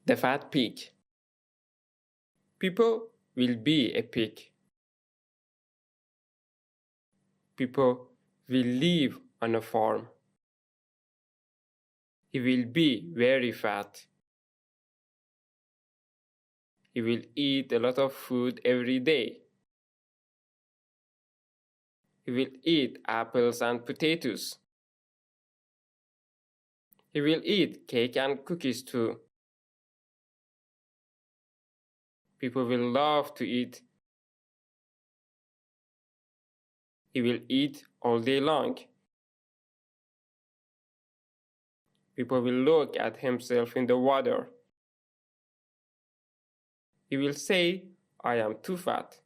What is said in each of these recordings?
The fat pig. People will be a pig. People will live on a farm. He will be very fat. He will eat a lot of food every day. He will eat apples and potatoes. He will eat cake and cookies too. People will love to eat. He will eat all day long. People will look at himself in the water. He will say, I am too fat.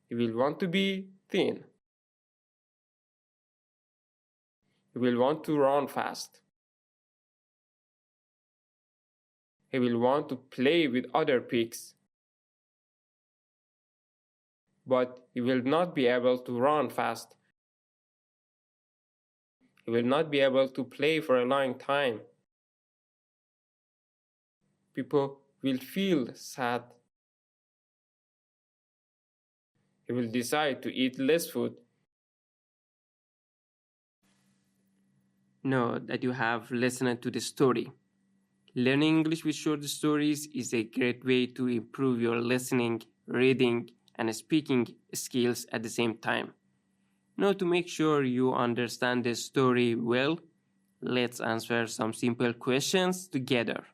He will want to be thin. He will want to run fast. He will want to play with other pigs. But he will not be able to run fast. He will not be able to play for a long time. People will feel sad. He will decide to eat less food. Know that you have listened to the story. Learning English with short stories is a great way to improve your listening, reading, and speaking skills at the same time. Now, to make sure you understand the story well, let's answer some simple questions together.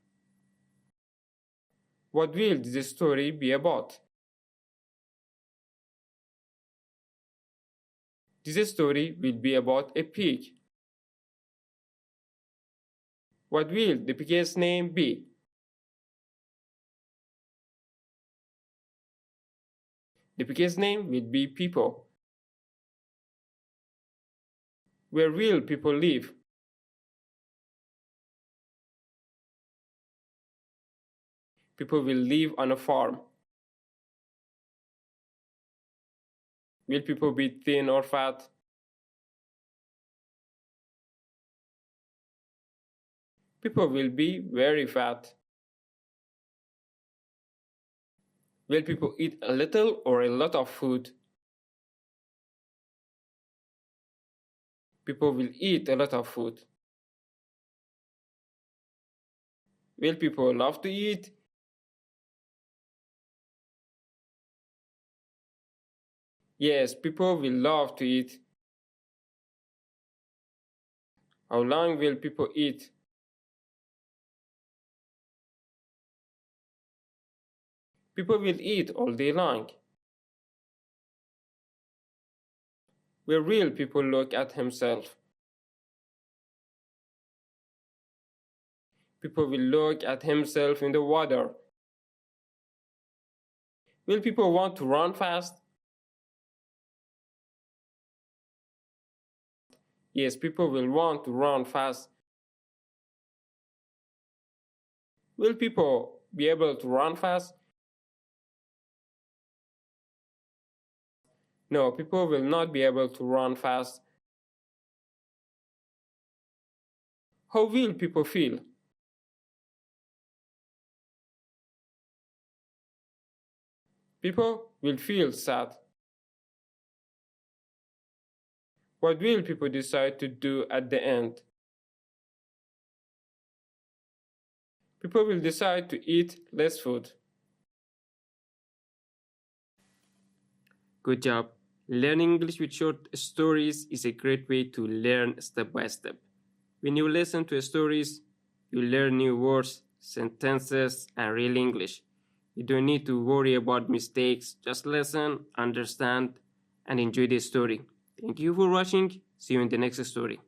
What will this story be about? This story will be about a pig. What will the pig's name be? The pig's name will be People. Where will people live? People will live on a farm. Will people be thin or fat? People will be very fat. Will people eat a little or a lot of food? People will eat a lot of food. Will people love to eat? Yes, people will love to eat. How long will people eat? People will eat all day long. Where will people look at himself? People will look at himself in the water. Will people want to run fast? Yes, people will want to run fast. Will people be able to run fast? No, people will not be able to run fast. How will people feel? People will feel sad. What will people decide to do at the end? People will decide to eat less food. Good job. Learning English with short stories is a great way to learn step by step. When you listen to stories, you learn new words, sentences, and real English. You don't need to worry about mistakes. Just listen, understand, and enjoy the story. Thank you for watching. See you in the next story.